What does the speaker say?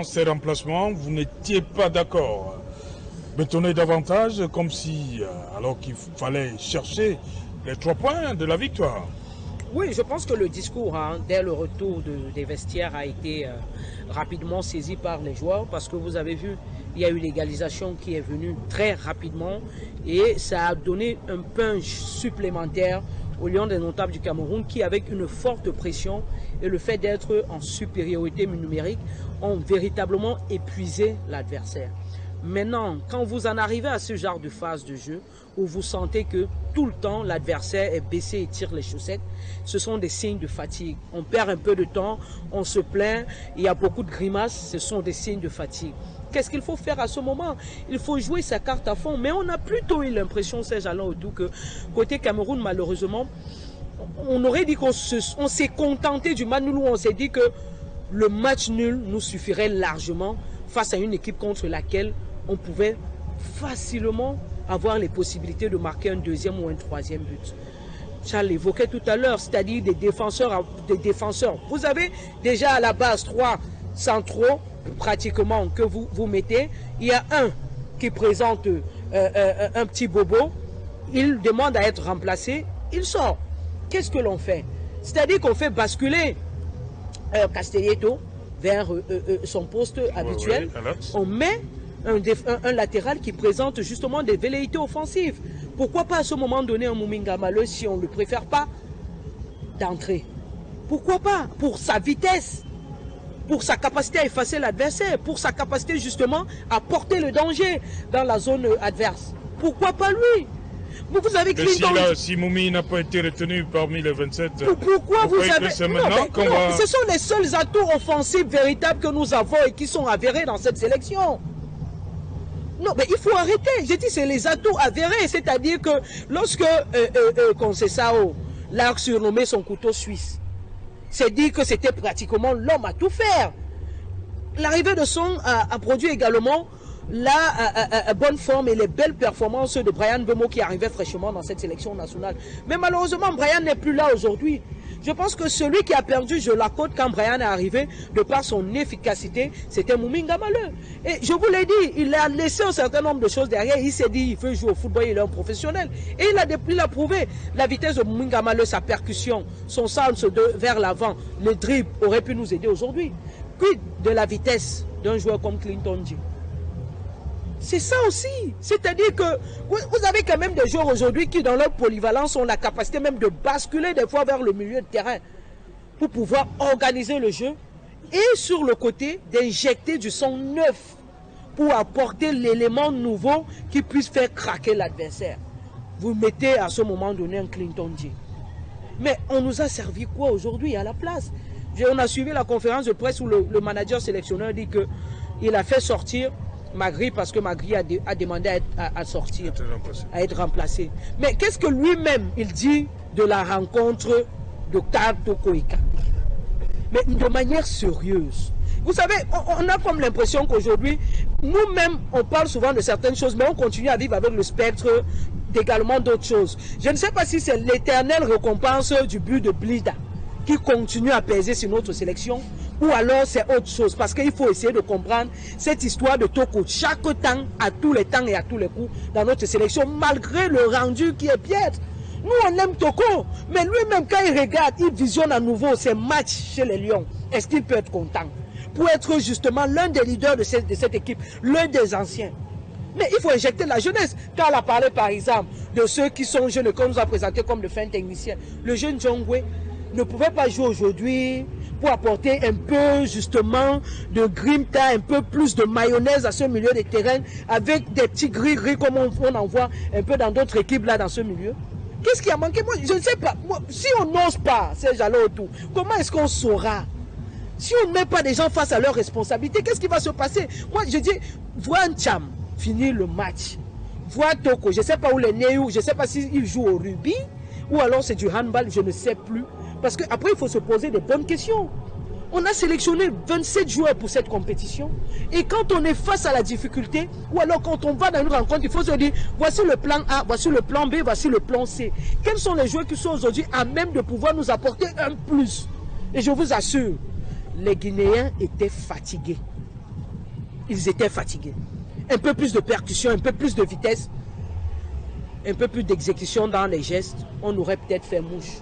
Ces remplacements, vous n'étiez pas d'accord. Bétonner davantage comme si, alors qu'il fallait chercher les 3 points de la victoire. Oui, je pense que le discours, dès le retour des vestiaires, a été rapidement saisi par les joueurs parce que vous avez vu, il y a eu l'égalisation qui est venue très rapidement et ça a donné un punch supplémentaire aux Lions des Notables du Cameroun qui, avec une forte pression et le fait d'être en supériorité numérique, ont véritablement épuisé l'adversaire. Maintenant, quand vous en arrivez à ce genre de phase de jeu, où vous sentez que tout le temps l'adversaire est baissé et tire les chaussettes, ce sont des signes de fatigue. On perd un peu de temps, on se plaint, il y a beaucoup de grimaces, ce sont des signes de fatigue. Qu'est-ce qu'il faut faire à ce moment? Il faut jouer sa carte à fond. Mais on a plutôt eu l'impression, Serge Alain Autou, que côté Cameroun, malheureusement, on aurait dit qu'on s'est contenté du match nul, où on s'est dit que le match nul nous suffirait largement face à une équipe contre laquelle on pouvait facilement avoir les possibilités de marquer un 2e ou un 3e but. Charles l'évoquait tout à l'heure, c'est-à-dire des défenseurs. Vous avez déjà à la base 3 centraux, pratiquement, que vous mettez. Il y a un qui présente un petit bobo, il demande à être remplacé, il sort. Qu'est-ce que l'on fait? C'est-à-dire qu'on fait basculer Castelletto vers son poste habituel. On met un latéral qui présente justement des velléités offensives. Pourquoi pas à ce moment donné un Mouminga Maleu si on ne le préfère pas d'entrer? Pourquoi pas? Pour sa vitesse, pour sa capacité à effacer l'adversaire, pour sa capacité justement à porter le danger dans la zone adverse. Pourquoi pas lui? Vous avez Clinton. Si Moumi n'a pas été retenu parmi les 27, pourquoi vous avez... Non, ce sont les seuls atouts offensifs véritables que nous avons et qui sont avérés dans cette sélection. Non, mais il faut arrêter. J'ai dit c'est les atouts avérés. C'est-à-dire que lorsque Conceição l'a surnommé son couteau suisse, c'est dit que c'était pratiquement l'homme à tout faire. L'arrivée de Song a produit également la bonne forme et les belles performances de Bryan Mbeumo qui arrivait fraîchement dans cette sélection nationale. Mais malheureusement, Bryan n'est plus là aujourd'hui. Je pense que celui qui a perdu, je l'accorde, quand Bryan est arrivé, de par son efficacité, c'était Mouminga Maleu. Et je vous l'ai dit, il a laissé un certain nombre de choses derrière. Il s'est dit, il veut jouer au football, il est un professionnel. Et il a prouvé la vitesse de Mouminga Maleu, sa percussion, son sens vers l'avant, le dribble aurait pu nous aider aujourd'hui. Quid de la vitesse d'un joueur comme Clinton Dji? C'est ça aussi. C'est-à-dire que vous avez quand même des joueurs aujourd'hui qui, dans leur polyvalence, ont la capacité même de basculer des fois vers le milieu de terrain pour pouvoir organiser le jeu et sur le côté d'injecter du sang neuf pour apporter l'élément nouveau qui puisse faire craquer l'adversaire. Vous mettez à ce moment donné un Clinton Dji. Mais on nous a servi quoi aujourd'hui à la place? On a suivi la conférence de presse où le manager sélectionneur dit qu'il a fait sortir Magri parce que Magri a demandé à sortir, à être remplacé. Mais qu'est-ce que lui-même il dit de la rencontre d'Octave Tokoika? Mais de manière sérieuse. Vous savez, on a comme l'impression qu'aujourd'hui, nous-mêmes, on parle souvent de certaines choses, mais on continue à vivre avec le spectre d'également d'autres choses. Je ne sais pas si c'est l'éternelle récompense du but de Blida qui continue à peser sur notre sélection, ou alors c'est autre chose, parce qu'il faut essayer de comprendre cette histoire de Toko chaque temps, à tous les temps et à tous les coups dans notre sélection, malgré le rendu qui est piètre. Nous on aime Toko, mais lui-même quand il regarde, il visionne à nouveau ses matchs chez les Lions, est-ce qu'il peut être content pour être justement l'un des leaders de cette équipe, l'un des anciens? Mais il faut injecter la jeunesse. Quand on a parlé par exemple de ceux qui sont jeunes et qu'on nous a présentés comme de fins techniciens, le jeune Jongwe ne pouvait pas jouer aujourd'hui pour apporter un peu justement de grimta, un peu plus de mayonnaise à ce milieu de terrain avec des petits gris-gris comme on en voit un peu dans d'autres équipes là dans ce milieu. Qu'est-ce qui a manqué? Moi, je ne sais pas. Moi, si on n'ose pas, c'est Jalo autour, comment est-ce qu'on saura? Si on ne met pas des gens face à leurs responsabilités, qu'est-ce qui va se passer? Moi, je dis, vois un Cham finir le match. Vois Toko, je ne sais pas où les Néou, je ne sais pas s'il joue au rugby ou alors c'est du handball, je ne sais plus. Parce qu'après, il faut se poser des bonnes questions. On a sélectionné 27 joueurs pour cette compétition. Et quand on est face à la difficulté, ou alors quand on va dans une rencontre, il faut se dire, voici le plan A, voici le plan B, voici le plan C. Quels sont les joueurs qui sont aujourd'hui à même de pouvoir nous apporter un plus? Et je vous assure, les Guinéens étaient fatigués. ils étaient fatigués. Un peu plus de percussion, un peu plus de vitesse, un peu plus d'exécution dans les gestes, on aurait peut-être fait mouche.